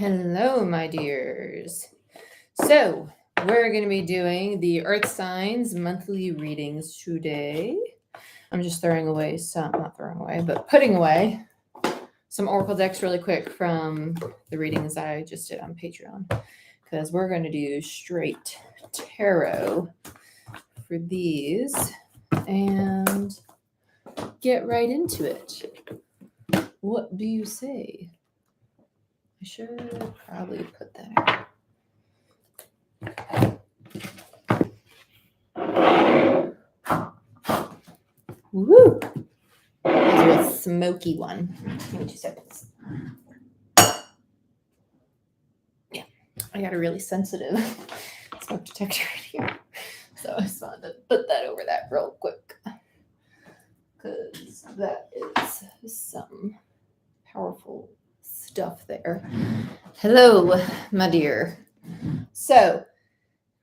Hello, my dears. So, we're going to be doing the Earth Signs monthly readings today. I'm just throwing away some, not throwing away, but putting away some Oracle decks really quick from the readings I just did on Patreon. Because we're going to do straight tarot for these and get right into it. What do you say? I should probably put that out. Woo! I'll do a smoky one. Give me 2 seconds. Yeah, I got a really sensitive smoke detector in here. So I just wanted to put that over that real quick. Because that is some powerful stuff there. Hello, my dear. So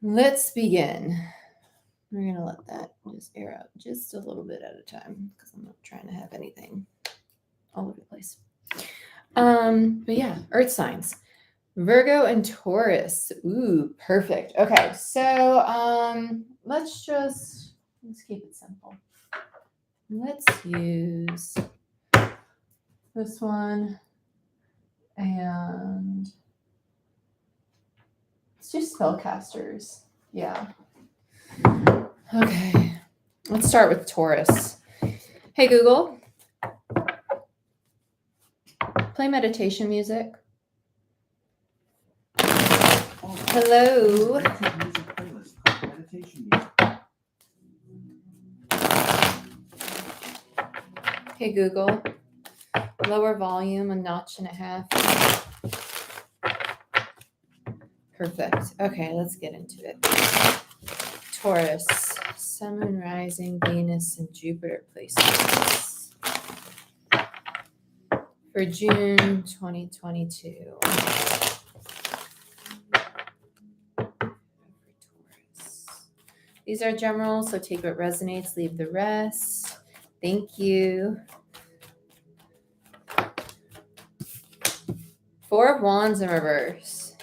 let's begin. We're going to let that just air out just a little bit at a time because I'm not trying to have anything all over the place. But yeah, Earth signs. Virgo and Taurus. Ooh, perfect. Okay, so let's keep it simple. Let's use this one and let's do spellcasters. Yeah. Okay, let's start with Taurus. Hey, Google, play meditation music. Hello. Hey, Google, lower volume a notch and a half. Perfect. Okay, let's get into it. Taurus, Sun, Moon, Rising, Venus, and Jupiter placements for June 2022. These are general, so take what resonates, leave the rest. Thank you. 4 of Wands in reverse.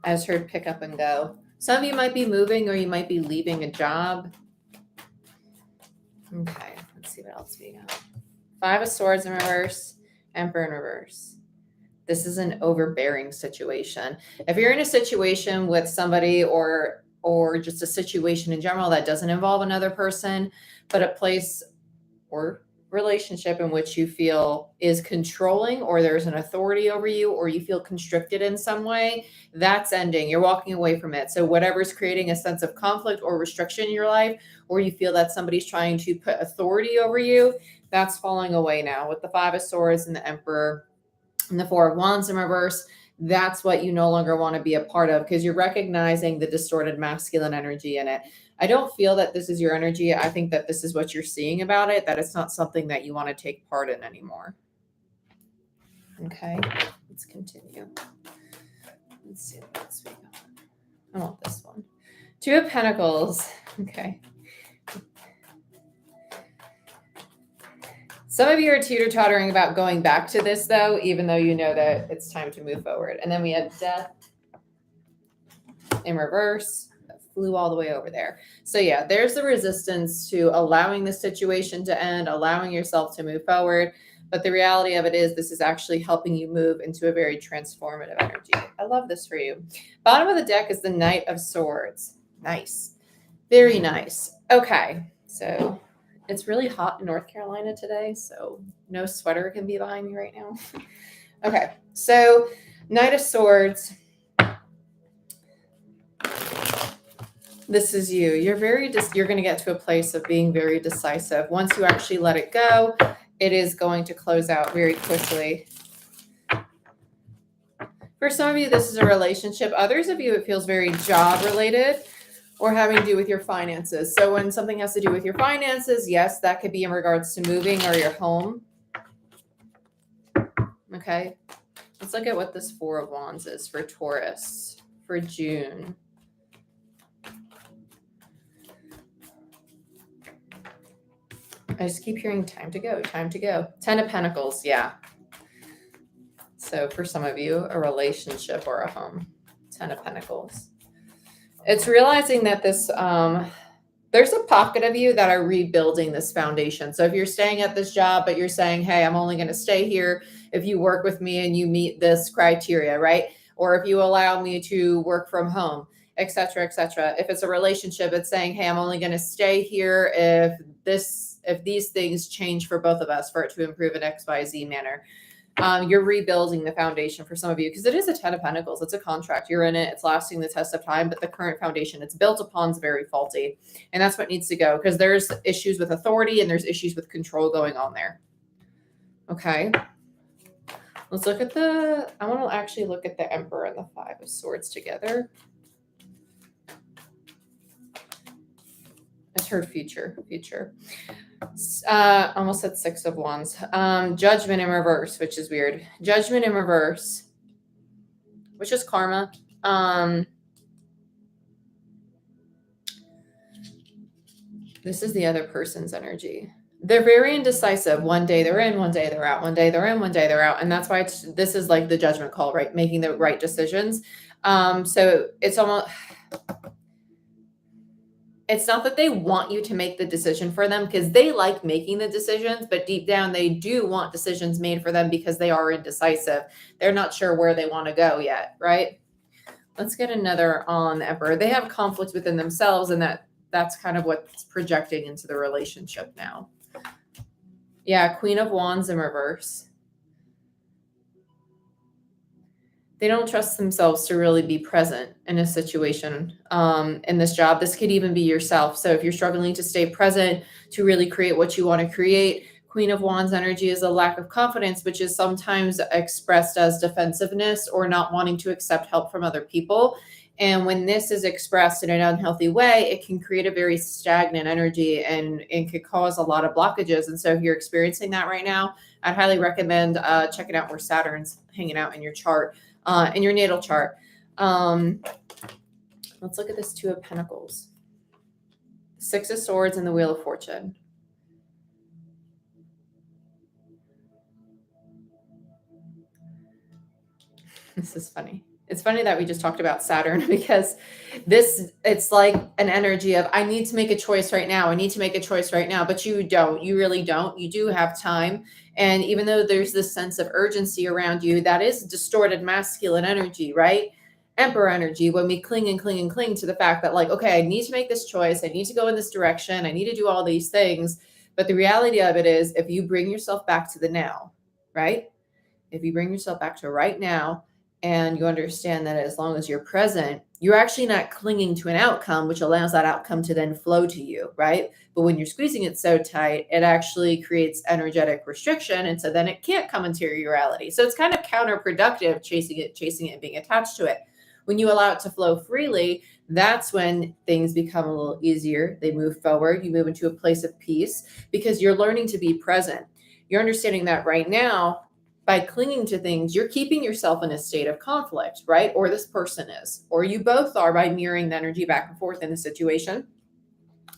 I just heard pick up and go. Some of you might be moving or you might be leaving a job. Okay, let's see what else we got. 5 of Swords in reverse, Emperor in reverse. This is an overbearing situation. If you're in a situation with somebody or just a situation in general that doesn't involve another person, but a place or relationship in which you feel is controlling or there's an authority over you or you feel constricted in some way, that's ending. You're walking away from it. So whatever's creating a sense of conflict or restriction in your life, or you feel that somebody's trying to put authority over you, that's falling away now. With the 5 of Swords and the Emperor and the 4 of Wands in reverse, that's what you no longer want to be a part of because you're recognizing the distorted masculine energy in it. I don't feel that this is your energy. I think that this is what you're seeing about it, that it's not something that you want to take part in anymore. Okay, let's continue. Let's see what else we got. I want this one. 2 of Pentacles. Okay. Some of you are teeter-tottering about going back to this, though, even though you know that it's time to move forward. And then we have Death in reverse. That flew all the way over there. So, yeah, there's the resistance to allowing the situation to end, allowing yourself to move forward. But the reality of it is this is actually helping you move into a very transformative energy. I love this for you. Bottom of the deck is the Knight of Swords. Nice. Very nice. Okay, so it's really hot in North Carolina today, so no sweater can be behind me right now. Okay, so Knight of Swords. This is you. You're going to get to a place of being very decisive. Once you actually let it go, it is going to close out very quickly. For some of you, this is a relationship. Others of you, it feels very job related or having to do with your finances. So when something has to do with your finances, yes, that could be in regards to moving or your home. Okay, let's look at what this 4 of Wands is for Taurus for June. I just keep hearing time to go, time to go. 10 of Pentacles, yeah. So for some of you, a relationship or a home. 10 of Pentacles. It's realizing that this, there's a pocket of you that are rebuilding this foundation. So if you're staying at this job, but you're saying, hey, I'm only going to stay here if you work with me and you meet this criteria, right? Or if you allow me to work from home, et cetera, et cetera. If it's a relationship, it's saying, hey, I'm only going to stay here if these things change for both of us, for it to improve in XYZ manner. You're rebuilding the foundation for some of you because it is a 10 of Pentacles. It's a contract. You're in it. It's lasting the test of time, but the current foundation it's built upon is very faulty. And that's what needs to go because there's issues with authority and there's issues with control going on there. Okay. Let's look at I want to actually look at the Emperor and the 5 of Swords together. It's her future. Almost said 6 of Wands. Judgment in reverse, which is weird. Judgment in reverse, which is karma. This is the other person's energy. They're very indecisive. One day they're in, one day they're out. One day they're in, one day they're out. And that's why this is like the judgment call, right? Making the right decisions. So it's almost... It's not that they want you to make the decision for them because they like making the decisions, but deep down they do want decisions made for them because they are indecisive. They're not sure where they want to go yet, right? Let's get another on the Emperor. They have conflict within themselves, and that's kind of what's projecting into the relationship now. Yeah, Queen of Wands in reverse. They don't trust themselves to really be present in a situation, in this job. This could even be yourself. So if you're struggling to stay present, to really create what you want to create, Queen of Wands energy is a lack of confidence, which is sometimes expressed as defensiveness or not wanting to accept help from other people. And when this is expressed in an unhealthy way, it can create a very stagnant energy and it could cause a lot of blockages. And so if you're experiencing that right now, I'd highly recommend checking out where Saturn's hanging out in your chart. In your natal chart. Let's look at this 2 of Pentacles. 6 of Swords and the Wheel of Fortune. This is funny. It's funny that we just talked about Saturn because it's like an energy of, I need to make a choice right now. I need to make a choice right now, but you don't. You really don't. You do have time. And even though there's this sense of urgency around you, that is distorted masculine energy, right? Emperor energy, when we cling and cling and cling to the fact that like, okay, I need to make this choice. I need to go in this direction. I need to do all these things. But the reality of it is if you bring yourself back to the now, right? If you bring yourself back to right now, and you understand that as long as you're present, you're actually not clinging to an outcome, which allows that outcome to then flow to you, right? But when you're squeezing it so tight, it actually creates energetic restriction. And so then it can't come into your reality. So it's kind of counterproductive chasing it and being attached to it. When you allow it to flow freely, that's when things become a little easier. They move forward. You move into a place of peace because you're learning to be present. You're understanding that right now, by clinging to things, you're keeping yourself in a state of conflict, right? Or this person is, or you both are by mirroring the energy back and forth in the situation.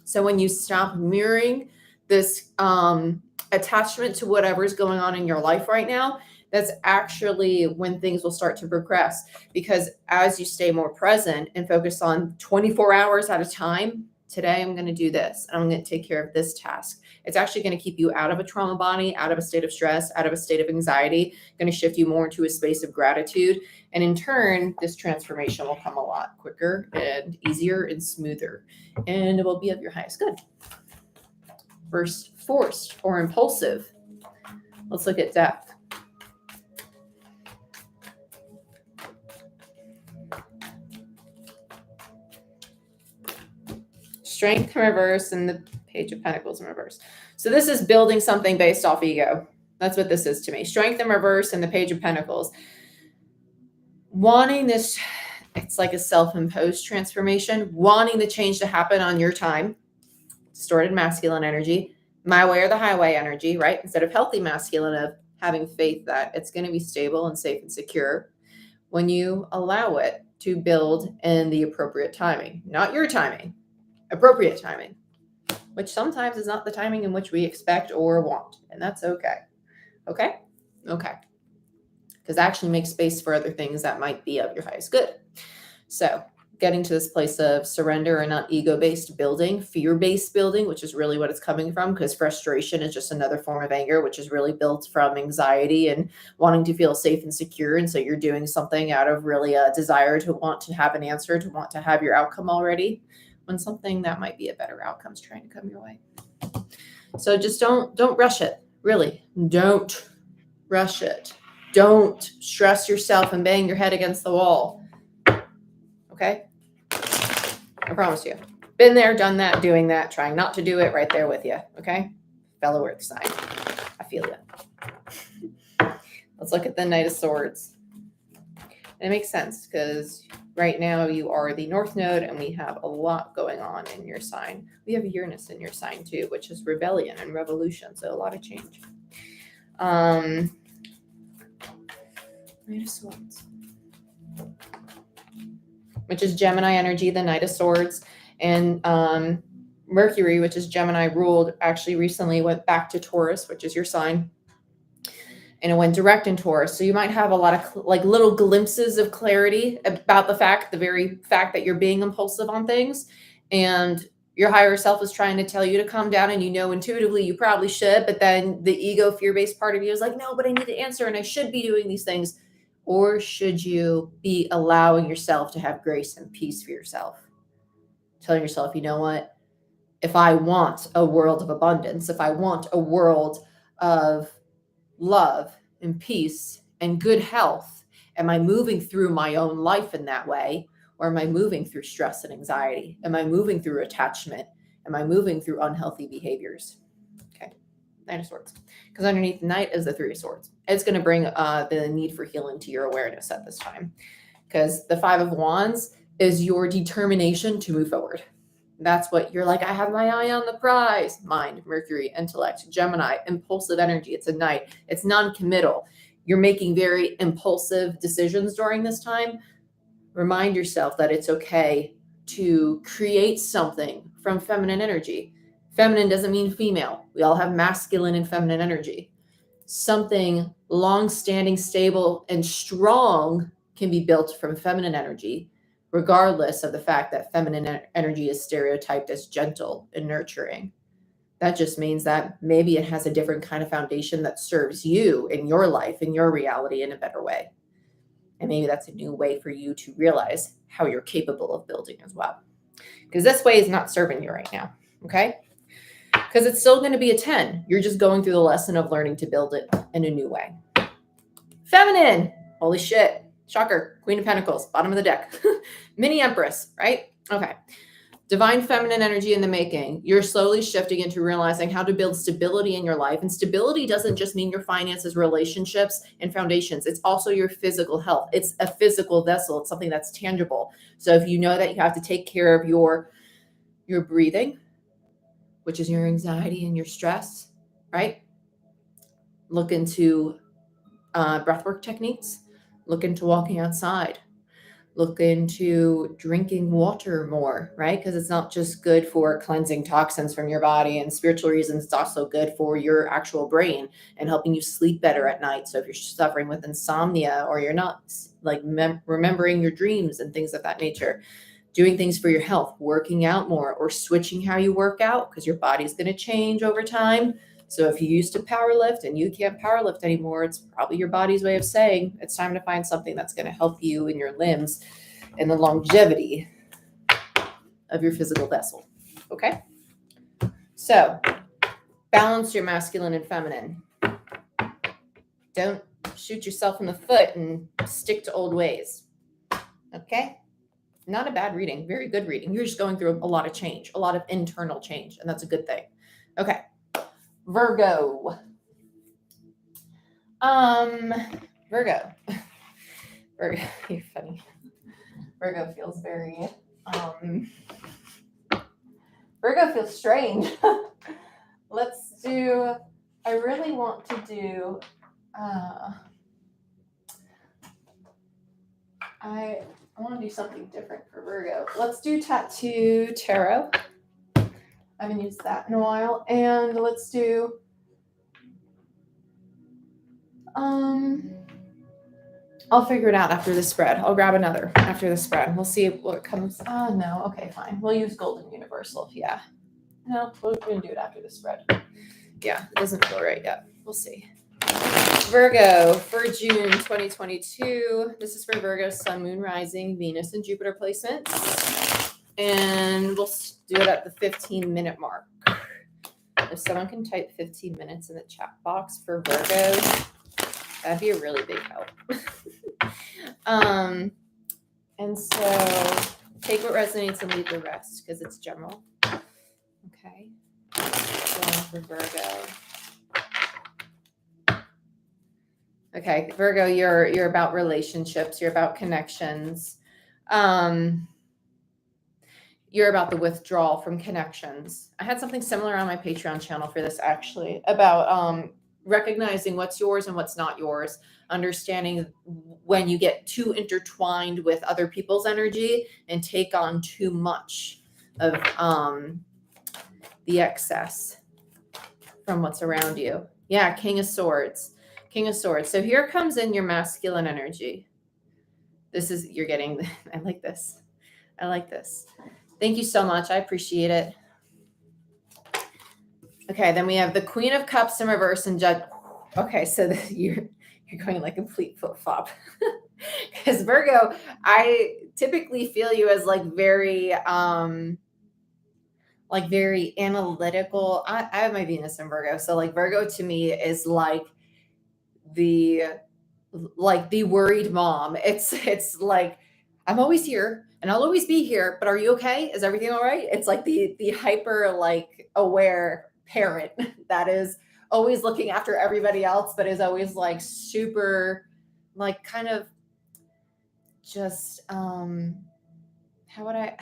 So when you stop mirroring this attachment to whatever's going on in your life right now, that's actually when things will start to progress. Because as you stay more present and focus on 24 hours at a time, today I'm going to do this, and I'm going to take care of this task. It's actually going to keep you out of a trauma body, out of a state of stress, out of a state of anxiety, going to shift you more into a space of gratitude. And in turn, this transformation will come a lot quicker and easier and smoother. And it will be of your highest good. First, forced or impulsive. Let's look at depth. Strength in reverse and the Page of Pentacles in reverse. So this is building something based off ego. That's what this is to me. Strength in reverse and the Page of Pentacles. Wanting this, it's like a self-imposed transformation. Wanting the change to happen on your time. Distorted masculine energy. My way or the highway energy, right? Instead of healthy masculine of having faith that it's going to be stable and safe and secure. When you allow it to build in the appropriate timing. Not your timing. Appropriate timing. Which sometimes is not the timing in which we expect or want. And that's okay. Okay? Okay. Because because actually make space for other things that might be of your highest good. So getting to this place of surrender and not ego-based building, fear-based building, which is really what it's coming from, because frustration is just another form of anger, which is really built from anxiety and wanting to feel safe and secure. And so you're doing something out of really a desire to want to have an answer, to want to have your outcome already, when something that might be a better outcome is trying to come your way. So just don't rush it. Really, don't rush it. Don't stress yourself and bang your head against the wall. Okay? I promise you. Been there, done that, doing that, trying not to do it, right there with you. Okay? Fellow Earth sign. I feel you. Let's look at the Knight of Swords. And it makes sense because right now you are the North Node and we have a lot going on in your sign. We have Uranus in your sign too, which is rebellion and revolution. So a lot of change. Knight of Swords, which is Gemini energy, the Knight of Swords. And Mercury, which is Gemini ruled, actually recently went back to Taurus, which is your sign. And it went direct in Taurus. So you might have a lot of like little glimpses of clarity about the very fact that you're being impulsive on things. And your higher self is trying to tell you to calm down, and you know intuitively you probably should, but then the ego fear-based part of you is like, no, but I need to answer and I should be doing these things. Or should you be allowing yourself to have grace and peace for yourself? Telling yourself, you know what? If I want a world of abundance, if I want a world of love and peace and good health, am I moving through my own life in that way? Or am I moving through stress and anxiety? Am I moving through attachment? Am I moving through unhealthy behaviors? Okay, Knight of Swords. Because underneath the Knight is the Three of Swords. It's going to bring the need for healing to your awareness at this time. Because the Five of Wands is your determination to move forward. That's what you're like, I have my eye on the prize. Mind, Mercury, intellect, Gemini, impulsive energy. It's a Knight. It's non-committal. You're making very impulsive decisions during this time. Remind yourself that it's okay to create something from feminine energy. Feminine doesn't mean female. We all have masculine and feminine energy. Something long-standing, stable, and strong can be built from feminine energy, regardless of the fact that feminine energy is stereotyped as gentle and nurturing. That just means that maybe it has a different kind of foundation that serves you in your life, in your reality in a better way. And maybe that's a new way for you to realize how you're capable of building as well. Because this way is not serving you right now, okay? Because it's still going to be a 10. You're just going through the lesson of learning to build it in a new way. Feminine. Holy shit. Shocker. Queen of Pentacles. Bottom of the deck. Mini Empress, right? Okay. Divine feminine energy in the making. You're slowly shifting into realizing how to build stability in your life. And stability doesn't just mean your finances, relationships, and foundations. It's also your physical health. It's a physical vessel. It's something that's tangible. So if you know that you have to take care of your breathing, which is your anxiety and your stress, right? Look into breathwork techniques. Look into walking outside. Look into drinking water more, right? Because it's not just good for cleansing toxins from your body and spiritual reasons. It's also good for your actual brain and helping you sleep better at night. So if you're suffering with insomnia or you're not like remembering your dreams and things of that nature, doing things for your health, working out more or switching how you work out because your body's going to change over time. So if you used to power lift and you can't power lift anymore, it's probably your body's way of saying it's time to find something that's going to help you in your limbs and the longevity of your physical vessel. Okay? So balance your masculine and feminine. Don't shoot yourself in the foot and stick to old ways. Okay? Not a bad reading. Very good reading. You're just going through a lot of change, a lot of internal change, and that's a good thing. Okay. Virgo. Virgo. Virgo, you're funny. Virgo feels very, Virgo feels strange. Let's do, I really want to do, I want to do something different for Virgo. Let's do Tattoo Tarot. I haven't used that in a while. And let's do I'll figure it out after the spread. I'll grab another after the spread. We'll see what comes. Oh, no. Okay, fine. We'll use Golden Universal. Yeah. No, we're going to do it after the spread. Yeah, it doesn't feel right yet. We'll see. Virgo for June 2022. This is for Virgo, Sun, Moon, Rising, Venus, and Jupiter placements. And we'll do it at the 15-minute mark. If someone can type 15 minutes in the chat box for Virgo, that'd be a really big help. And so take what resonates and leave the rest because it's general. Okay. Going for Virgo. Okay, Virgo, you're about relationships, you're about connections. You're about the withdrawal from connections. I had something similar on my Patreon channel for this actually about recognizing what's yours and what's not yours, understanding when you get too intertwined with other people's energy and take on too much of the excess from what's around you. Yeah, King of Swords. King of Swords. So here comes in your masculine energy. This is, you're getting, I like this. I like this. Thank you so much. I appreciate it. Okay, then we have the Queen of Cups in reverse and Judge. Okay, so you're going like complete flip-flop. Because Virgo, I typically feel you as like very analytical. I have my Venus in Virgo. So like Virgo to me is like the worried mom. It's like, I'm always here and I'll always be here, but are you okay? Is everything all right? It's like the hyper like aware parent that is always looking after everybody else, but is always like super like kind of just how would I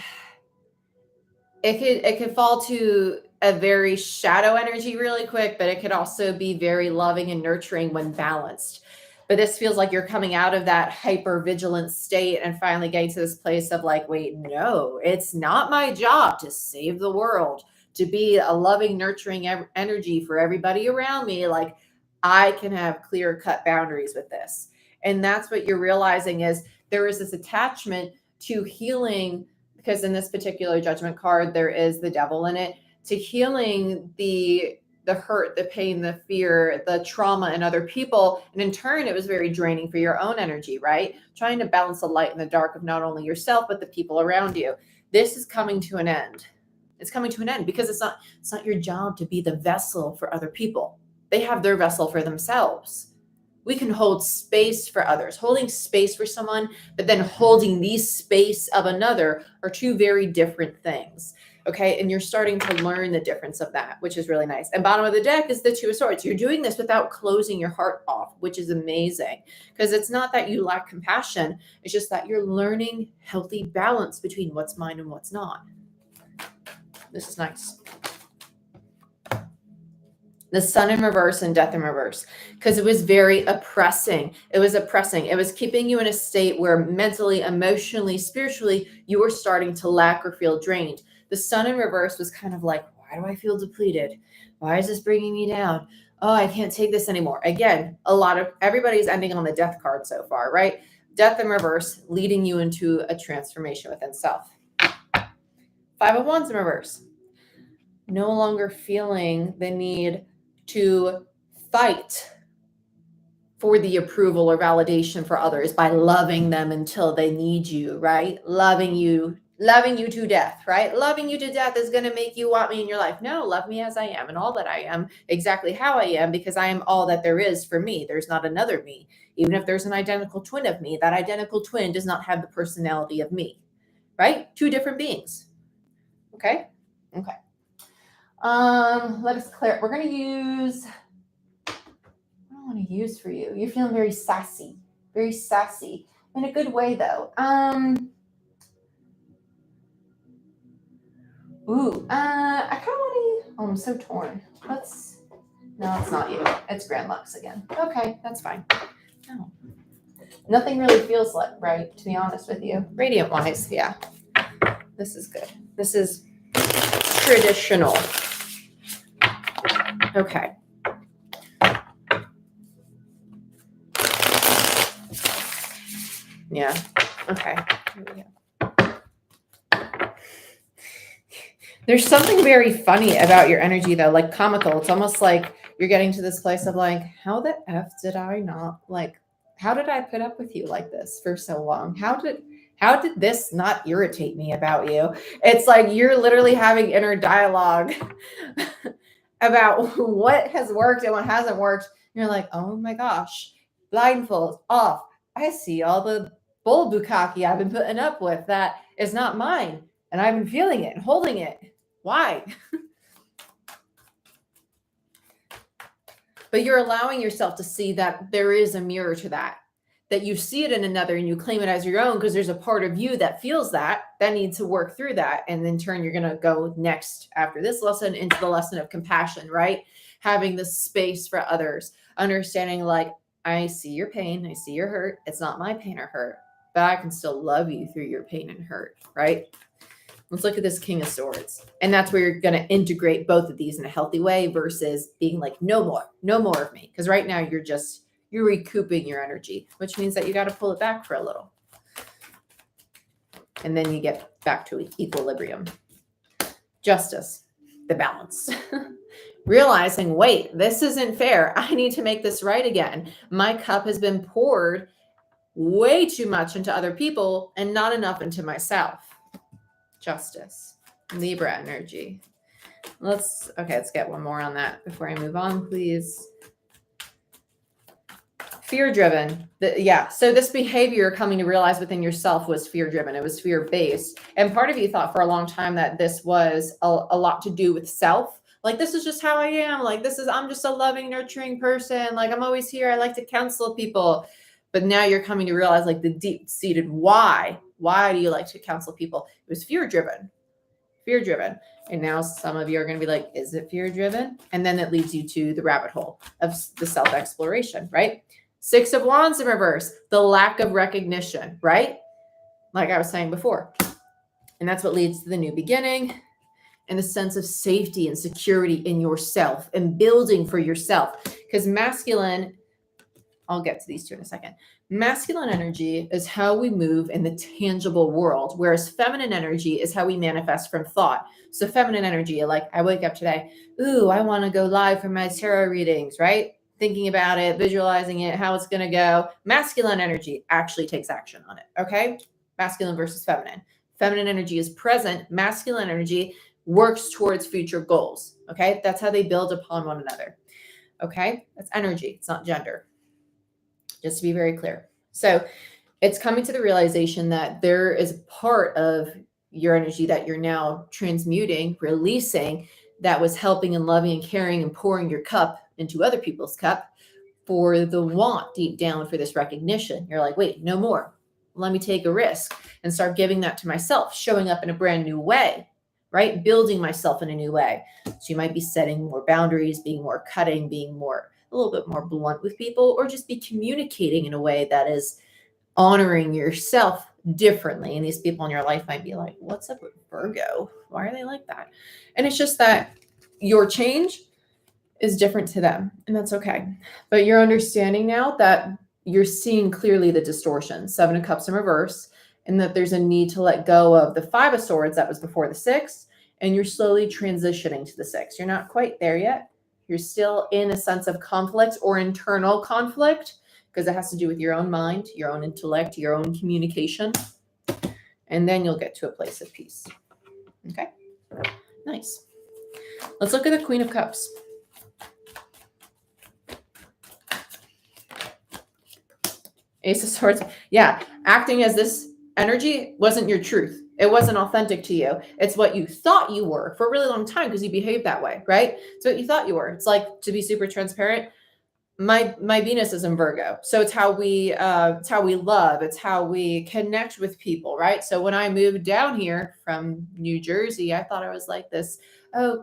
it could fall to a very shadow energy really quick, but it could also be very loving and nurturing when balanced. But this feels like you're coming out of that hyper vigilant state and finally getting to this place of like, wait, no, it's not my job to save the world, to be a loving, nurturing energy for everybody around me. Like I can have clear cut boundaries with this. And that's what you're realizing is there is this attachment to healing, because in this particular judgment card, there is the devil in it, to healing the hurt, the pain, the fear, the trauma in other people. And in turn, it was very draining for your own energy, right? Trying to balance the light and the dark of not only yourself, but the people around you. This is coming to an end. It's coming to an end because it's not your job to be the vessel for other people. They have their vessel for themselves. We can hold space for others. Holding space for someone, but then holding the space of another are two very different things. Okay. And you're starting to learn the difference of that, which is really nice. And bottom of the deck is the Two of Swords. You're doing this without closing your heart off, which is amazing because it's not that you lack compassion. It's just that you're learning healthy balance between what's mine and what's not. This is nice. The Sun in reverse and Death in reverse, because it was very oppressing. It was oppressing. It was keeping you in a state where mentally, emotionally, spiritually, you were starting to lack or feel drained. The Sun in reverse was kind of like, why do I feel depleted? Why is this bringing me down? Oh, I can't take this anymore. Again, everybody's ending on the Death card so far, right? Death in reverse, leading you into a transformation within self. Five of Wands in reverse. No longer feeling the need to fight for the approval or validation for others by loving them until they need you, right? Loving you to death, right? Loving you to death is going to make you want me in your life. No, love me as I am and all that I am, exactly how I am, because I am all that there is for me. There's not another me. Even if there's an identical twin of me, that identical twin does not have the personality of me, right? Two different beings. Okay? Okay. Let us clear. We're going to use, what do I want to use for you? You're feeling very sassy in a good way though. I kind of want to, I'm so torn. No, it's not you. It's Grand Lux again. Okay, that's fine. No. Nothing really feels like right, to be honest with you. Radiant wise, yeah. This is good. This is traditional. Okay. Yeah. Okay. Here we go. There's something very funny about your energy, though, like comical. It's almost like you're getting to this place of like, how the F did I not like, how did I put up with you like this for so long? How did this not irritate me about you? It's like you're literally having inner dialogue about what has worked and what hasn't worked. You're like, oh my gosh, blindfold off. I see all the bull bukkake I've been putting up with that is not mine. And I've been feeling it and holding it. Why? But you're allowing yourself to see that there is a mirror to that you see it in another and you claim it as your own because there's a part of you that feels that needs to work through that. And in turn, you're going to go next after this lesson into the lesson of compassion, right? Having the space for others, understanding like, I see your pain, I see your hurt. It's not my pain or hurt, but I can still love you through your pain and hurt, right? Let's look at this King of Swords. And that's where you're going to integrate both of these in a healthy way versus being like, no more of me. Because right now you're recouping your energy, which means that you got to pull it back for a little. And then you get back to equilibrium. Justice, the balance. Realizing, wait, this isn't fair. I need to make this right again. My cup has been poured way too much into other people and not enough into myself. Justice, Libra energy. Let's get one more on that before I move on, please. Fear-driven. So this behavior you're coming to realize within yourself was fear-driven. It was fear-based. And part of you thought for a long time that this was a lot to do with self. Like, this is just how I am. Like, I'm just a loving, nurturing person. Like, I'm always here. I like to counsel people. But now you're coming to realize like the deep-seated why. Why do you like to counsel people? It was fear-driven. Fear-driven. And now some of you are going to be like, is it fear-driven? And then it leads you to the rabbit hole of the self-exploration, right? 6 of Wands in reverse, the lack of recognition, right? Like I was saying before. And that's what leads to the new beginning and the sense of safety and security in yourself and building for yourself. Because masculine, I'll get to these two in a second. Masculine energy is how we move in the tangible world, whereas feminine energy is how we manifest from thought. So feminine energy, like I wake up today, ooh, I want to go live for my tarot readings, right? Thinking about it, visualizing it, how it's going to go. Masculine energy actually takes action on it, okay? Masculine versus feminine. Feminine energy is present. Masculine energy works towards future goals, okay? That's how they build upon one another, okay? That's energy. It's not gender. Just to be very clear. So it's coming to the realization that there is part of your energy that you're now transmuting, releasing, that was helping and loving and caring and pouring your cup into other people's cup for the want deep down for this recognition. You're like, wait, no more. Let me take a risk and start giving that to myself, showing up in a brand new way, right? Building myself in a new way. So you might be setting more boundaries, being more cutting, being more a little bit more blunt with people, or just be communicating in a way that is honoring yourself differently. And these people in your life might be like, what's up with Virgo? Why are they like that? And it's just that your change is different to them, and that's okay. But you're understanding now that you're seeing clearly the distortion, 7 of Cups in reverse, and that there's a need to let go of the 5 of Swords that was before the 6, and you're slowly transitioning to the 6. You're not quite there yet. You're still in a sense of conflict or internal conflict because it has to do with your own mind, your own intellect, your own communication. And then you'll get to a place of peace. Okay? Nice. Let's look at the Queen of Cups. Ace of Swords. Yeah, acting as this energy wasn't your truth. It wasn't authentic to you. It's what you thought you were for a really long time because you behaved that way, right? So what you thought you were. It's like, to be super transparent, my Venus is in Virgo. So it's how we love. It's how we connect with people, right? So when I moved down here from New Jersey, I thought I was like this,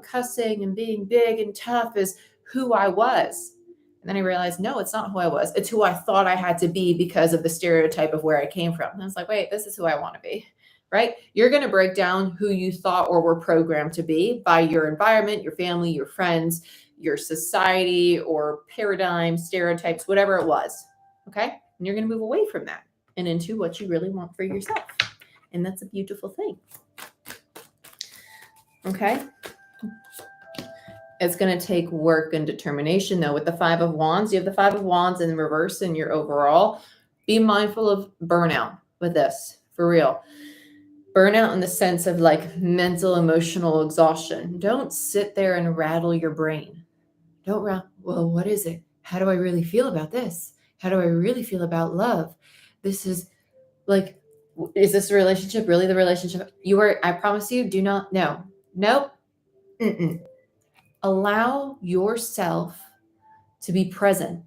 cussing and being big and tough is who I was. And then I realized, no, it's not who I was. It's who I thought I had to be because of the stereotype of where I came from. And I was like, wait, this is who I want to be, right? You're going to break down who you thought or were programmed to be by your environment, your family, your friends, your society or paradigm, stereotypes, whatever it was. Okay. And you're going to move away from that. and into what you really want for yourself. And that's a beautiful thing. Okay. It's going to take work and determination, though. With the Five of Wands, you have the Five of Wands in reverse in your overall. Be mindful of burnout with this, for real. Burnout in the sense of like mental, emotional exhaustion. Don't sit there and rattle your brain. Don't well, what is it? How do I really feel about this? How do I really feel about love? This is like, is this relationship really the relationship? I promise you, do not, no. Nope. Mm-mm. Allow yourself to be present.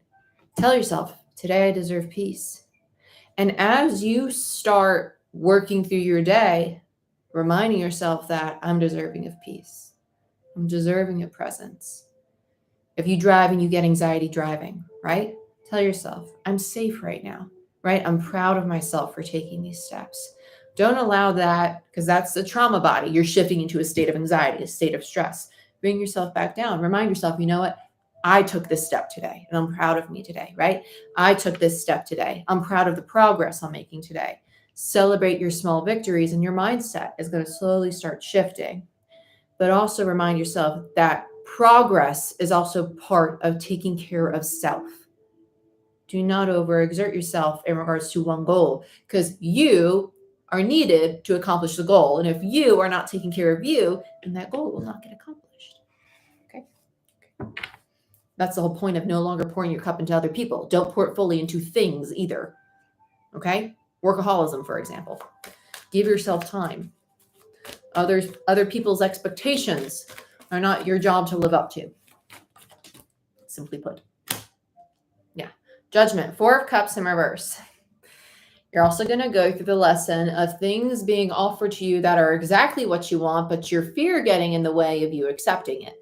Tell yourself, today I deserve peace. And as you start working through your day, reminding yourself that I'm deserving of peace. I'm deserving of presence. If you drive and you get anxiety driving, right? Tell yourself, I'm safe right now, right? I'm proud of myself for taking these steps. Don't allow that, because that's the trauma body. You're shifting into a state of anxiety, a state of stress. Bring yourself back down. Remind yourself, you know what? I took this step today and I'm proud of me today, right? I took this step today. I'm proud of the progress I'm making today. Celebrate your small victories, and your mindset is going to slowly start shifting. But also remind yourself that progress is also part of taking care of self. Do not overexert yourself in regards to one goal, because you are needed to accomplish the goal. And if you are not taking care of you, then that goal will not get accomplished. Okay. That's the whole point of no longer pouring your cup into other people. Don't pour it fully into things either. Okay. Workaholism, for example. Give yourself time. Other people's expectations are not your job to live up to. Simply put. Yeah. Judgment. Four of Cups in reverse. You're also going to go through the lesson of things being offered to you that are exactly what you want, but your fear getting in the way of you accepting it.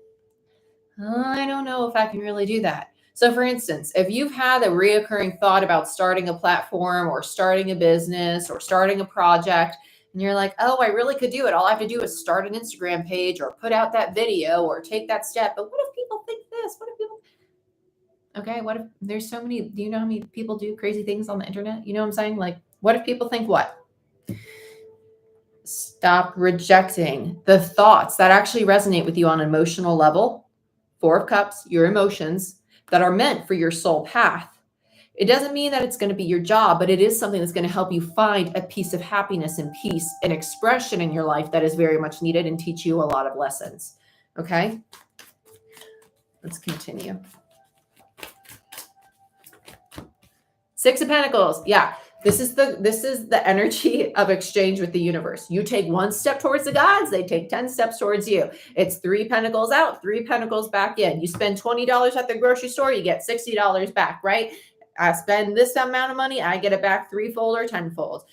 I don't know if I can really do that. So for instance, if you've had a reoccurring thought about starting a platform or starting a business or starting a project, and you're like, oh, I really could do it. All I have to do is start an Instagram page or put out that video or take that step. But what if people think this? What if people... Okay, what if there's so many... Do you know how many people do crazy things on the internet? You know what I'm saying? Like, what if people think what? Stop rejecting the thoughts that actually resonate with you on an emotional level. Four of Cups, your emotions that are meant for your soul path. It doesn't mean that it's going to be your job, but it is something that's going to help you find a piece of happiness and peace and expression in your life that is very much needed and teach you a lot of lessons. Okay? Let's continue. Six of Pentacles. Yeah. This is the energy of exchange with the universe. You take one step towards the gods, they take 10 steps towards you. It's 3 pentacles out, 3 pentacles back in. You spend $20 at the grocery store, you get $60 back, right? I spend this amount of money, I get it back 3-fold or 10-fold.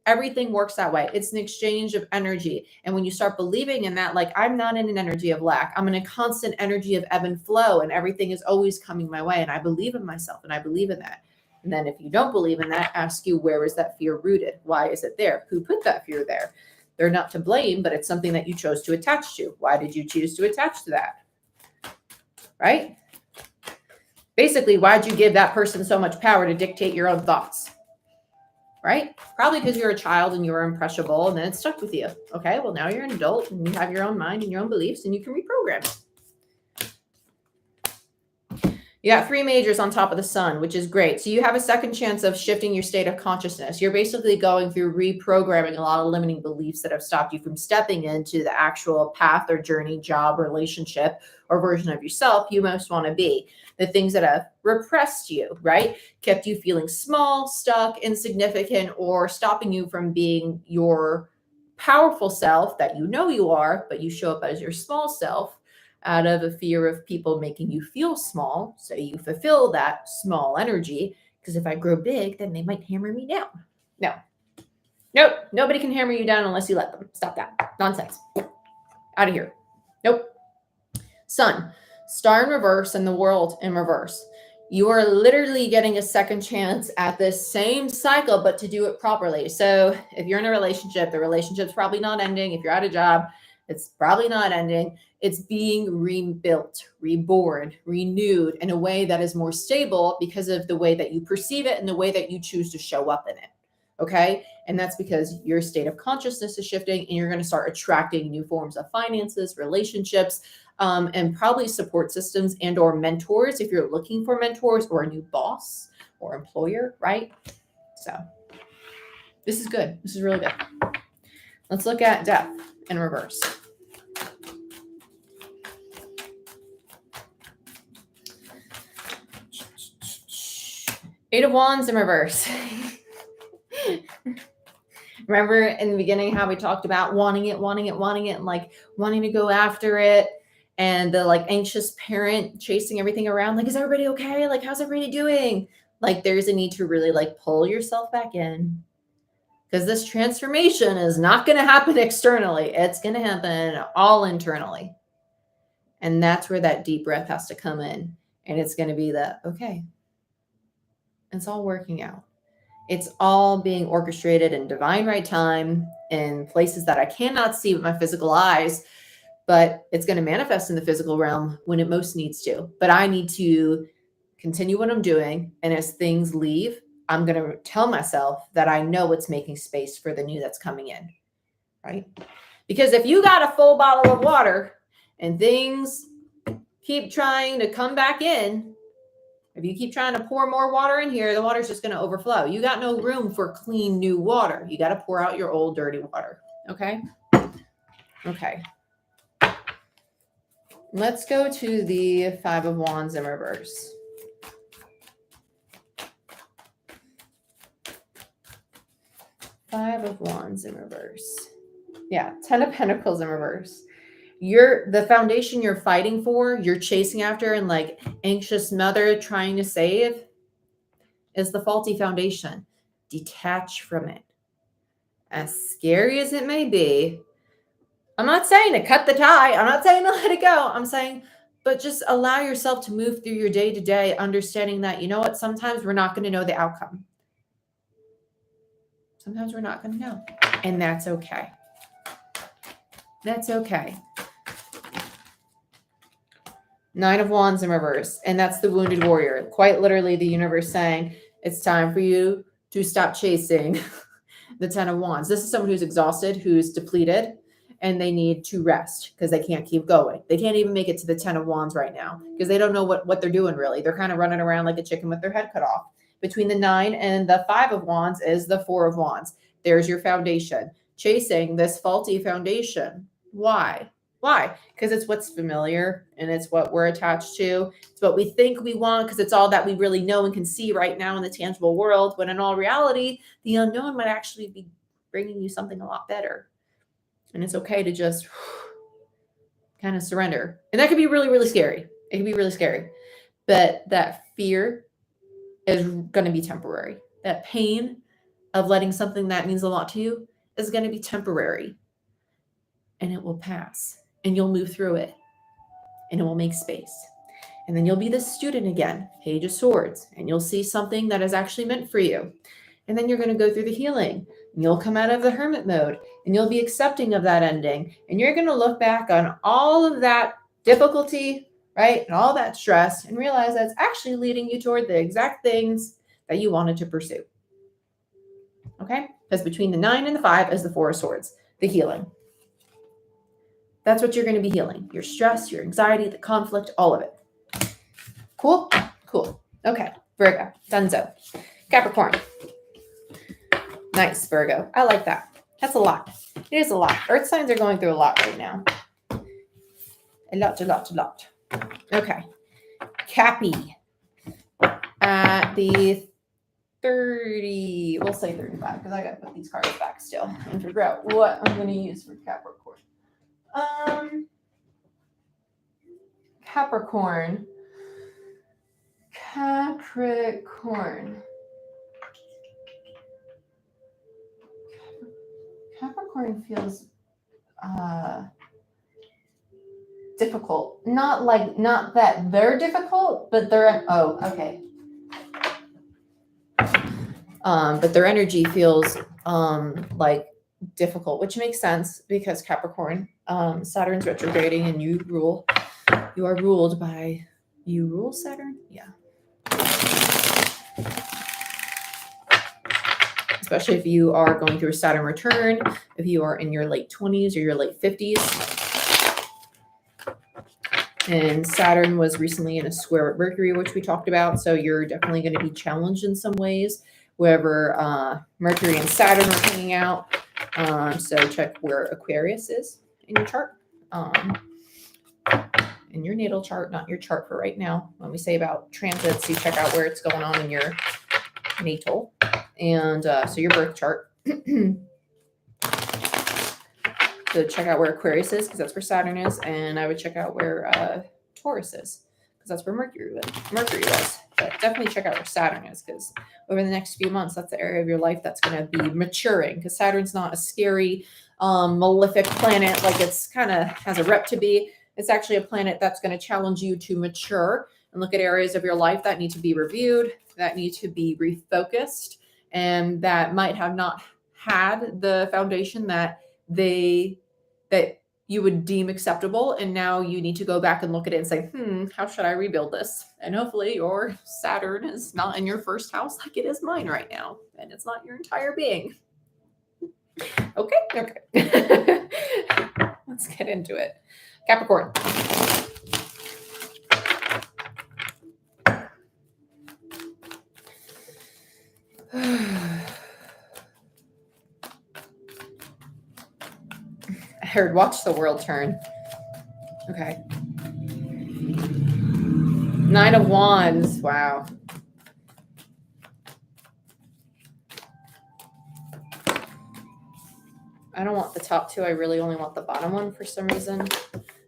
Everything works that way. It's an exchange of energy. And when you start believing in that, like, I'm not in an energy of lack. I'm in a constant energy of ebb and flow, and everything is always coming my way. And I believe in myself, and I believe in that. And then if you don't believe in that, ask you, where is that fear rooted? Why is it there? Who put that fear there? They're not to blame, but it's something that you chose to attach to. Why did you choose to attach to that? Right? Basically, why'd you give that person so much power to dictate your own thoughts? Right? Probably because you're a child and you were impressionable, and then it stuck with you. Okay, well, now you're an adult and you have your own mind and your own beliefs, and you can reprogram it. You got 3 majors on top of the sun, which is great. So you have a second chance of shifting your state of consciousness. You're basically going through reprogramming a lot of limiting beliefs that have stopped you from stepping into the actual path or journey, job, relationship, or version of yourself you most want to be. The things that have repressed you, right? Kept you feeling small, stuck, insignificant, or stopping you from being your powerful self that you know you are, but you show up as your small self out of a fear of people making you feel small. So you fulfill that small energy, because if I grow big, then they might hammer me down. No. Nope. Nobody can hammer you down unless you let them. Stop that. Nonsense. Out of here. Nope. Sun, star in reverse, and the world in reverse. You are literally getting a second chance at this same cycle, but to do it properly. So if you're in a relationship, the relationship's probably not ending. If you're at a job, it's probably not ending. It's being rebuilt, reborn, renewed in a way that is more stable because of the way that you perceive it and the way that you choose to show up in it. Okay. And that's because your state of consciousness is shifting and you're going to start attracting new forms of finances, relationships, and probably support systems and or mentors if you're looking for mentors or a new boss or employer, right? So this is good. This is really good. Let's look at death in reverse. Eight of Wands in reverse. Remember in the beginning how we talked about wanting it, and like wanting to go after it, and the like anxious parent chasing everything around, like, is everybody okay? Like, how's everybody doing? Like, there's a need to really like pull yourself back in, because this transformation is not going to happen externally. It's going to happen all internally. And that's where that deep breath has to come in. And it's going to be the, okay, it's all working out. It's all being orchestrated in divine right time in places that I cannot see with my physical eyes, but it's going to manifest in the physical realm when it most needs to. But I need to continue what I'm doing. And as things leave, I'm going to tell myself that I know it's making space for the new that's coming in, right? Because if you got a full bottle of water and things keep trying to come back in, if you keep trying to pour more water in here, the water's just going to overflow. You got no room for clean new water. You got to pour out your old dirty water. Okay? Okay. Let's go to the Five of Wands in reverse. Five of Wands in reverse. Yeah, Ten of Pentacles in reverse. The foundation you're fighting for, you're chasing after, and like anxious mother trying to save is the faulty foundation. Detach from it. As scary as it may be, I'm not saying to cut the tie. I'm not saying to let it go. I'm saying, but just allow yourself to move through your day to day, understanding that, you know what, sometimes we're not going to know the outcome. Sometimes we're not going to know. And that's okay. That's okay. Nine of Wands in reverse. And that's the wounded warrior. Quite literally the universe saying, it's time for you to stop chasing the Ten of Wands. This is someone who's exhausted, who's depleted, and they need to rest because they can't keep going. They can't even make it to the Ten of Wands right now because they don't know what they're doing really. They're kind of running around like a chicken with their head cut off. Between the Nine and the Five of Wands is the Four of Wands. There's your foundation. Chasing this faulty foundation. Why? Why? Because it's what's familiar and it's what we're attached to. It's what we think we want because it's all that we really know and can see right now in the tangible world. When in all reality, the unknown might actually be bringing you something a lot better. And it's okay to just kind of surrender. And that could be really, really scary. It can be really scary. But that fear is going to be temporary. That pain of letting something that means a lot to you is going to be temporary. And it will pass. And you'll move through it. And it will make space. And then you'll be the student again, Page of Swords. And you'll see something that is actually meant for you. And then you're going to go through the healing. And you'll come out of the hermit mode. And you'll be accepting of that ending. And you're going to look back on all of that difficulty, right? And all that stress. And realize that's actually leading you toward the exact things that you wanted to pursue. Okay? Because between the 9 and the 5 is the Four of Swords. The healing. That's what you're going to be healing. Your stress, your anxiety, the conflict, all of it. Cool? Cool. Okay. Virgo. Dunzo. Capricorn. Nice, Virgo. I like that. That's a lot. It is a lot. Earth signs are going through a lot right now. A lot. Okay. Cappy. At the 30, we'll say 35, because I got to put these cards back still and figure out what I'm going to use for Capricorn. Capricorn. Capricorn feels difficult. Not that they're difficult, but they're okay. But their energy feels like difficult, which makes sense because Capricorn, Saturn's retrograding and you are ruled by, you rule Saturn? Yeah. especially if you are going through a Saturn return, if you are in your late 20s or your late 50s. And Saturn was recently in a square with Mercury, which we talked about. So you're definitely going to be challenged in some ways, wherever Mercury and Saturn are hanging out. So check where Aquarius is in your chart. In your natal chart, not your chart for right now. When we say about transits, you check out where it's going on in your natal. And so your birth chart. So check out where Aquarius is, because that's where Saturn is, and I would check out where Taurus is, because that's where Mercury was. But definitely check out where Saturn is, because over the next few months, that's the area of your life that's going to be maturing, because Saturn's not a scary, malefic planet like it's kind of has a rep to be. It's actually a planet that's going to challenge you to mature and look at areas of your life that need to be reviewed, that need to be refocused, and that might have not had the foundation that you would deem acceptable, and now you need to go back and look at it and say, how should I rebuild this? And hopefully your Saturn is not in your first house like it is mine right now, and it's not your entire being. Okay. Let's get into it. Capricorn. I heard watch the world turn. Okay. Nine of Wands. Wow. I don't want the top two. I really only want the bottom one for some reason.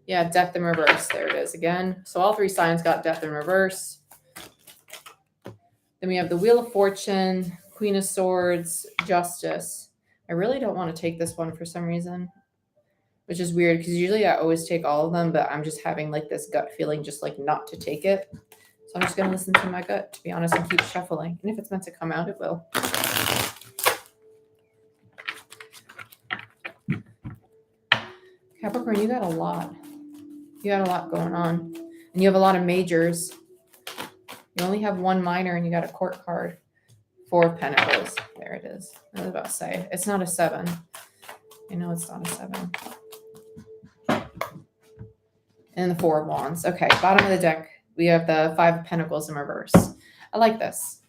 Yeah, death in reverse. There it is again. So all three signs got death in reverse. Then we have the Wheel of Fortune, Queen of Swords, Justice. I really don't want to take this one for some reason, which is weird because usually I always take all of them, but I'm just having like this gut feeling just like not to take it. So I'm just going to listen to my gut, to be honest, and keep shuffling. And if it's meant to come out, it will. Capricorn, you got a lot. You got a lot going on. And you have a lot of majors. You only have one minor and you got a court card. 4 of Pentacles. There it is. I was about to say. It's not a 7. I know it's not a 7. And the 4 of Wands. Okay, bottom of the deck, we have the 5 of Pentacles in reverse. I like this.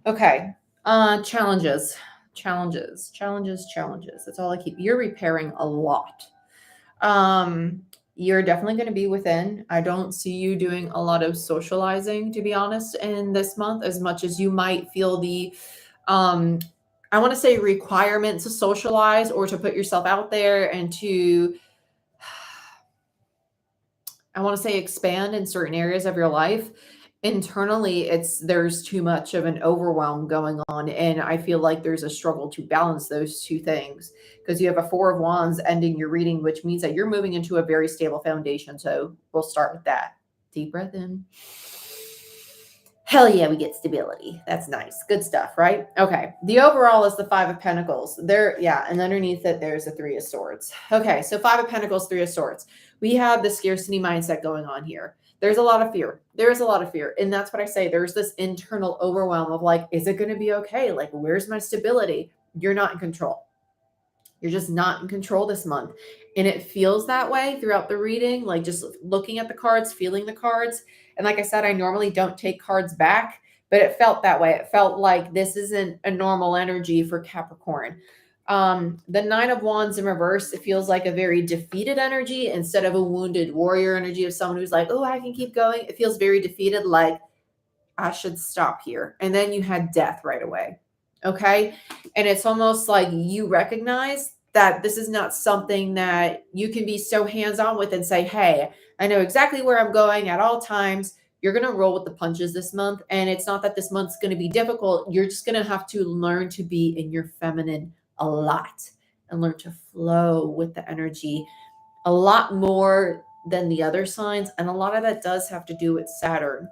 Okay, challenges. That's all I keep. You're repairing a lot. You're definitely going to be within. I don't see you doing a lot of socializing, to be honest, in this month, as much as you might feel the, I want to say requirement to socialize or to put yourself out there and to, I want to say expand in certain areas of your life. Internally, there's too much of an overwhelm going on, and I feel like there's a struggle to balance those two things, because you have a 4 of Wands ending your reading, which means that you're moving into a very stable foundation. So we'll start with that. Deep breath in. Hell yeah, we get stability. That's nice. Good stuff, right? Okay. The overall is the 5 of Pentacles. And underneath it, there's the 3 of Swords. Okay, so 5 of Pentacles, 3 of Swords. We have the scarcity mindset going on here. There's a lot of fear. There's a lot of fear. And that's what I say. There's this internal overwhelm of like, is it going to be okay? Like, where's my stability? You're not in control. You're just not in control this month. And it feels that way throughout the reading, like just looking at the cards, feeling the cards. And like I said, I normally don't take cards back, but it felt that way. It felt like this isn't a normal energy for Capricorn. The 9 of Wands in reverse, it feels like a very defeated energy instead of a wounded warrior energy of someone who's like, oh, I can keep going. It feels very defeated, like I should stop here. And then you had death right away. Okay. And it's almost like you recognize that this is not something that you can be so hands-on with and say, hey, I know exactly where I'm going at all times. You're going to roll with the punches this month. And it's not that this month's going to be difficult. You're just going to have to learn to be in your feminine a lot and learn to flow with the energy a lot more than the other signs. And a lot of that does have to do with Saturn.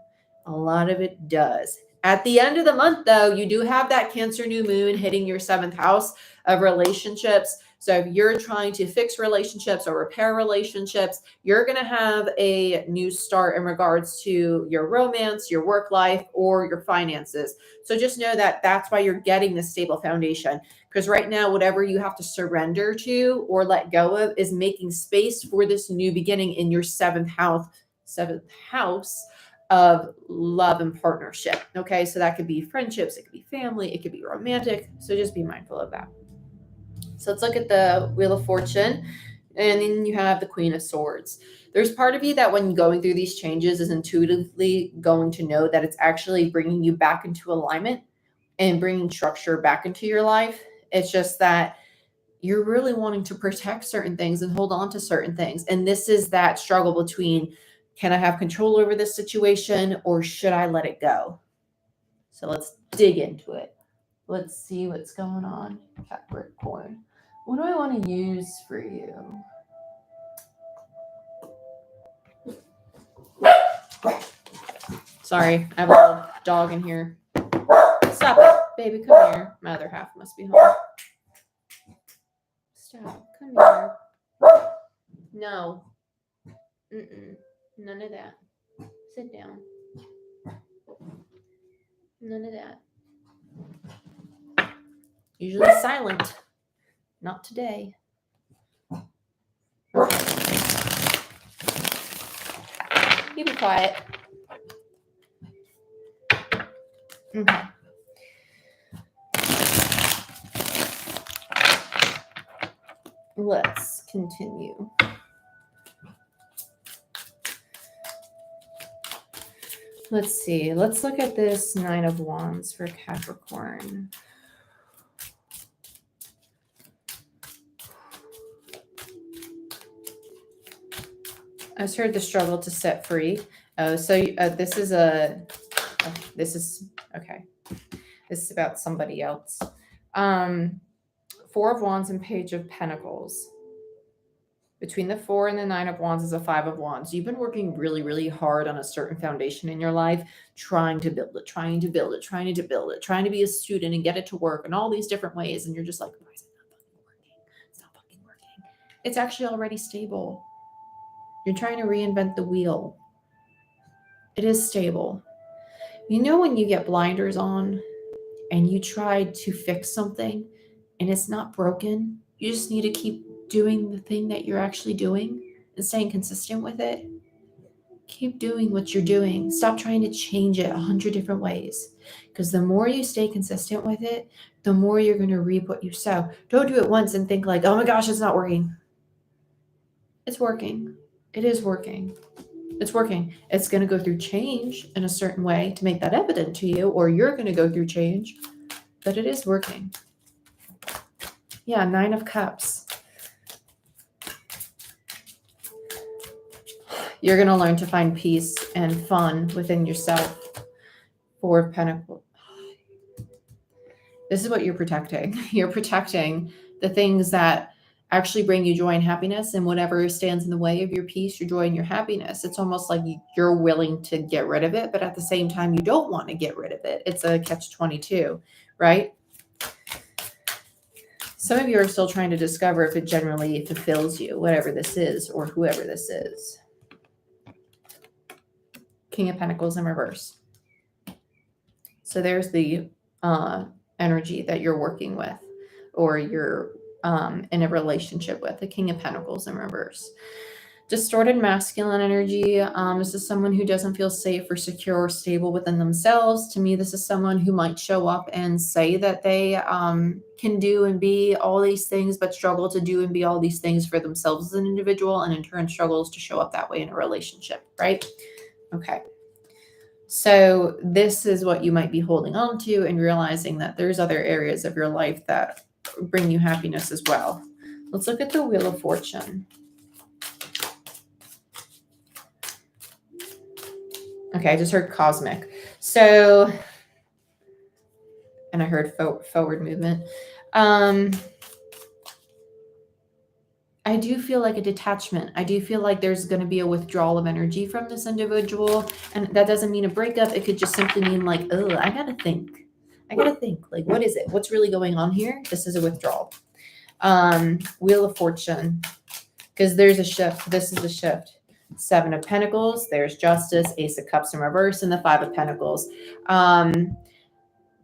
A lot of it does. At the end of the month, though, you do have that Cancer new moon hitting your 7th house of relationships. So if you're trying to fix relationships or repair relationships, you're going to have a new start in regards to your romance, your work life, or your finances. So just know that that's why you're getting this stable foundation. Because right now, whatever you have to surrender to or let go of is making space for this new beginning in your 7th house of love and partnership. Okay, so that could be friendships, it could be family, it could be romantic. So just be mindful of that. So let's look at the Wheel of Fortune, and then you have the Queen of Swords. There's part of you that when going through these changes is intuitively going to know that it's actually bringing you back into alignment and bringing structure back into your life. It's just that you're really wanting to protect certain things and hold on to certain things. And this is that struggle between, can I have control over this situation or should I let it go? So let's dig into it. Let's see what's going on, Capricorn. What do I want to use for you? Sorry, I have a little dog in here. Stop it, baby, come here. My other half must be home. Stop, come here. No. None of that. Sit down. None of that. Usually silent. Not today. You be quiet. Okay. Let's continue. Let's see. Let's look at this 9 of Wands for Capricorn. I just heard the struggle to set free. Oh, so this is okay. This is about somebody else. 4 of Wands and Page of Pentacles. Between the 4 and the 9 of Wands is a 5 of Wands. You've been working really, really hard on a certain foundation in your life, trying to build it, trying to build it, trying to build it, trying to be a student and get it to work in all these different ways. And you're just like, why is it not fucking working? It's not fucking working. It's actually already stable. You're trying to reinvent the wheel. It is stable. You know when you get blinders on and you try to fix something and it's not broken, you just need to keep doing the thing that you're actually doing and staying consistent with it. Keep doing what you're doing. Stop trying to change it 100 different ways. Because the more you stay consistent with it, the more you're going to reap what you sow. Don't do it once and think like, oh my gosh, it's not working. It's working. It is working. It's working. It's going to go through change in a certain way to make that evident to you, or you're going to go through change, but it is working. Yeah, 9 of Cups. You're going to learn to find peace and fun within yourself. 4 of Pentacles. This is what you're protecting. You're protecting the things that actually bring you joy and happiness, and whatever stands in the way of your peace, your joy, and your happiness. It's almost like you're willing to get rid of it, but at the same time, you don't want to get rid of it. It's a catch-22, right? Some of you are still trying to discover if it generally fulfills you, whatever this is, or whoever this is. King of Pentacles in reverse. So there's the energy that you're working with, or you're in a relationship with. The King of Pentacles in reverse. Distorted masculine energy. This is someone who doesn't feel safe or secure or stable within themselves. To me, this is someone who might show up and say that they can do and be all these things, but struggle to do and be all these things for themselves as an individual, and in turn struggles to show up that way in a relationship, right? Okay. So this is what you might be holding on to and realizing that there's other areas of your life that bring you happiness as well. Let's look at the Wheel of Fortune. Okay, I just heard cosmic. So, and I heard forward movement. I do feel like a detachment. I do feel like there's going to be a withdrawal of energy from this individual. And that doesn't mean a breakup. It could just simply mean like, oh, I got to think. I got to think. Like, what is it? What's really going on here? This is a withdrawal. Wheel of Fortune. Because there's a shift. This is a shift. 7 of Pentacles. There's Justice. Ace of Cups in reverse. And the 5 of Pentacles.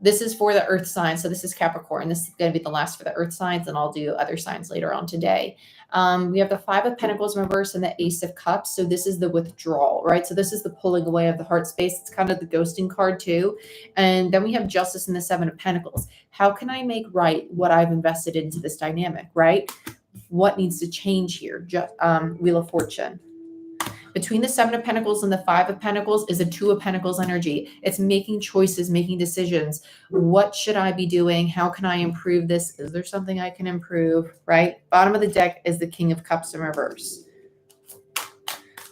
This is for the earth signs. So this is Capricorn. This is going to be the last for the earth signs, and I'll do other signs later on today. We have the 5 of Pentacles in reverse and the Ace of Cups. So this is the withdrawal, right? So this is the pulling away of the heart space. It's kind of the ghosting card too. And then we have Justice and the 7 of Pentacles. How can I make right what I've invested into this dynamic, right? What needs to change here? Wheel of Fortune. Between the 7 of Pentacles and the 5 of Pentacles is a 2 of Pentacles energy. It's making choices, making decisions. What should I be doing? How can I improve this? Is there something I can improve, right? Bottom of the deck is the King of Cups in reverse.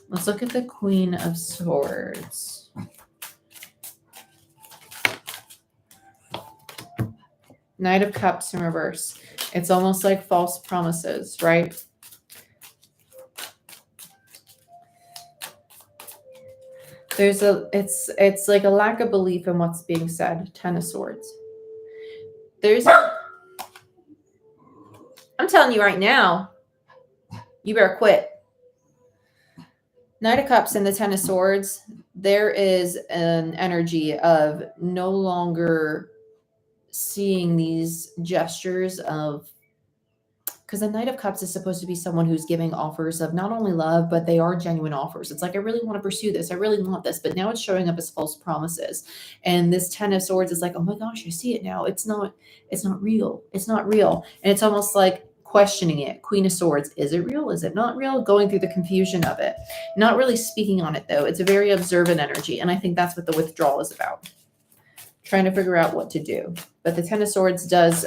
Let's look at the Queen of Swords. Knight of Cups in reverse. It's almost like false promises, right? It's like a lack of belief in what's being said. 10 of Swords. I'm telling you right now, you better quit. Knight of Cups and the 10 of Swords, there is an energy of no longer seeing these gestures of, because the Knight of Cups is supposed to be someone who's giving offers of not only love, but they are genuine offers. It's like, I really want to pursue this. I really want this. But now it's showing up as false promises. And this 10 of Swords is like, oh my gosh, I see it now. It's not real. It's not real. And it's almost like questioning it. Queen of Swords. Is it real? Is it not real? Going through the confusion of it. Not really speaking on it though. It's a very observant energy. And I think that's what the withdrawal is about. Trying to figure out what to do. But the 10 of Swords does,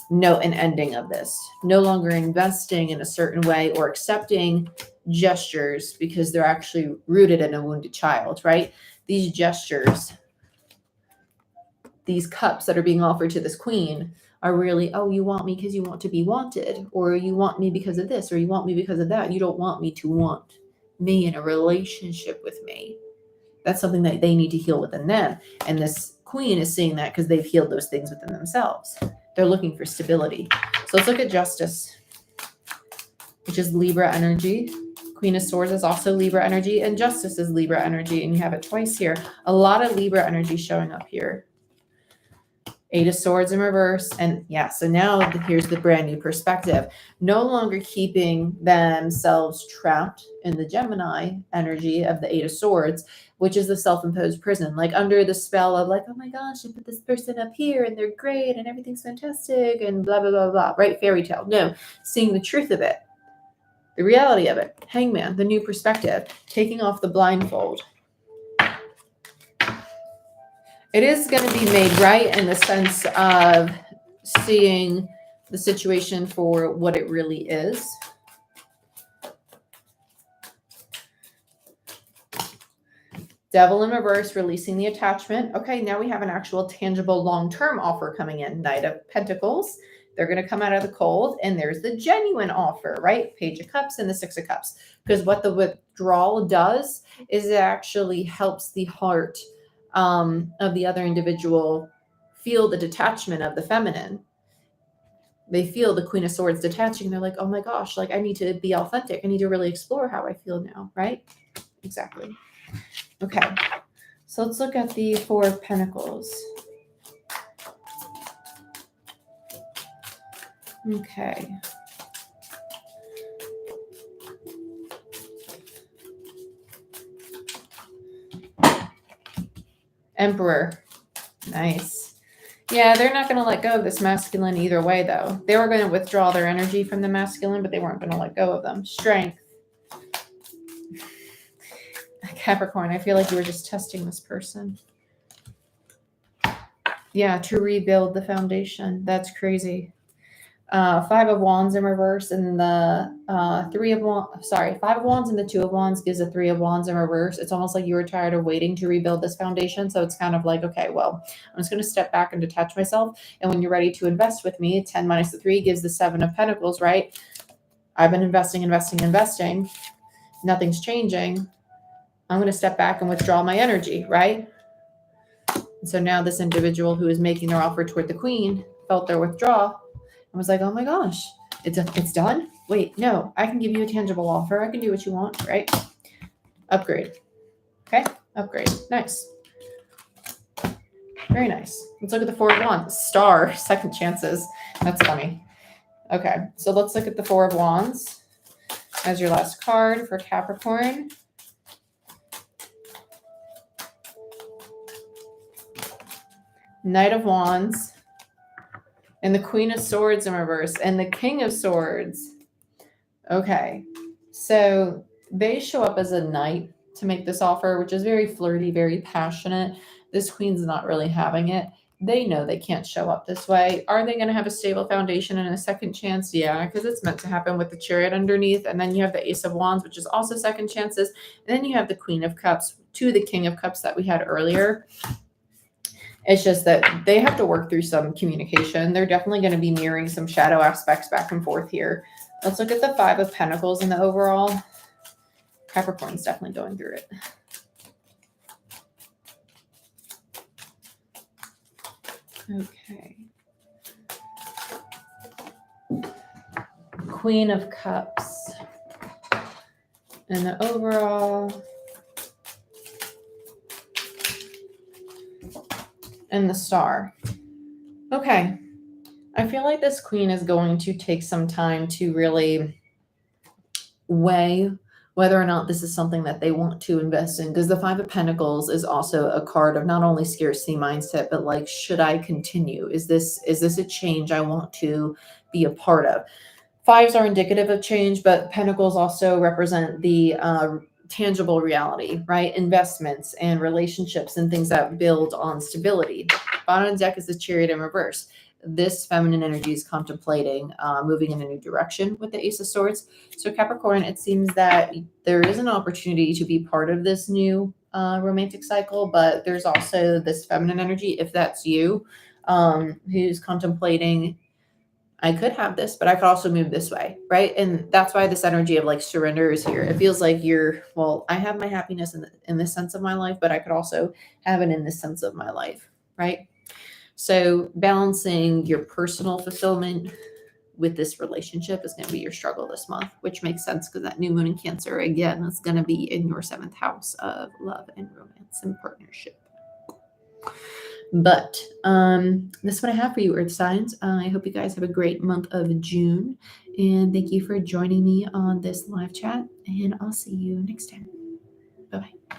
note an ending of this. No longer investing in a certain way or accepting gestures because they're actually rooted in a wounded child, right? These gestures, these cups that are being offered to this queen are really, oh, you want me because you want to be wanted, or you want me because of this, or you want me because of that. You don't want me to want me in a relationship with me. That's something that they need to heal within them. And this queen is seeing that because they've healed those things within themselves. They're looking for stability. So let's look at Justice, which is Libra energy. Queen of Swords is also Libra energy, and Justice is Libra energy, and you have it twice here. A lot of Libra energy showing up here. 8 of Swords in reverse, and yeah, so now here's the brand new perspective. No longer keeping themselves trapped in the Gemini energy of the 8 of Swords, which is the self-imposed prison, like under the spell of like, oh my gosh, I put this person up here and they're great and everything's fantastic and blah, blah, blah, blah, right? Fairy tale. No, seeing the truth of it, the reality of it. Hangman, the new perspective, taking off the blindfold. It is going to be made right in the sense of seeing the situation for what it really is. Devil in reverse, releasing the attachment. Okay, now we have an actual tangible long-term offer coming in. Knight of Pentacles. They're going to come out of the cold, and there's the genuine offer, right? Page of Cups and the 6 of Cups. Because what the withdrawal does is it actually helps the heart of the other individual feel the detachment of the feminine. They feel the Queen of Swords detaching. They're like, oh my gosh, like I need to be authentic. I need to really explore how I feel now, right? Exactly. Okay, so let's look at the 4 of Pentacles. Okay. Emperor. Nice. Yeah, they're not going to let go of this masculine either way, though. They were going to withdraw their energy from the masculine, but they weren't going to let go of them. Strength. Capricorn, I feel like you were just testing this person. Yeah, to rebuild the foundation. That's crazy. 5 of Wands in reverse, and the 5 of Wands and the 2 of Wands gives a 3 of Wands in reverse. It's almost like you were tired of waiting to rebuild this foundation. So it's kind of like, okay, well, I'm just going to step back and detach myself. And when you're ready to invest with me, 10 minus the 3 gives the 7 of Pentacles, right? I've been investing. Nothing's changing. I'm going to step back and withdraw my energy, right? And so now this individual who is making their offer toward the queen felt their withdrawal and was like, oh my gosh, it's done? Wait, no, I can give you a tangible offer. I can do what you want, right? Upgrade. Okay, upgrade. Nice. Very nice. Let's look at the Four of Wands. Star, second chances. That's funny. Okay, so let's look at the Four of Wands as your last card for Capricorn. Knight of Wands. And the Queen of Swords in reverse. And the King of Swords. Okay, so they show up as a knight to make this offer, which is very flirty, very passionate. This queen's not really having it. They know they can't show up this way. Are they going to have a stable foundation and a second chance? Yeah, because it's meant to happen with the Chariot underneath. And then you have the Ace of Wands, which is also second chances. And then you have the Queen of Cups to the King of Cups that we had earlier. It's just that they have to work through some communication. They're definitely going to be mirroring some shadow aspects back and forth here. Let's look at the Five of Pentacles in the overall. Capricorn's definitely going through it. Okay. Queen of Cups. And the overall. And the Star. Okay. I feel like this queen is going to take some time to really weigh whether or not this is something that they want to invest in, because the Five of Pentacles is also a card of not only scarcity mindset, but like, should I continue? Is this a change I want to be a part of? Fives are indicative of change, but Pentacles also represent the tangible reality, right? Investments and relationships and things that build on stability. Bottom of the deck is the Chariot in reverse. This feminine energy is contemplating moving in a new direction with the Ace of Swords. So Capricorn, it seems that there is an opportunity to be part of this new romantic cycle, but there's also this feminine energy, if that's you, who's contemplating, I could have this, but I could also move this way, right? And that's why this energy of like surrender is here. It feels like I have my happiness in this sense of my life, but I could also have it in this sense of my life, right? So balancing your personal fulfillment with this relationship is going to be your struggle this month, which makes sense because that new moon in Cancer, again, is going to be in your 7th house of love and romance and partnership. But this is what I have for you, Earth signs. I hope you guys have a great month of June. And thank you for joining me on this live chat. And I'll see you next time. Bye-bye.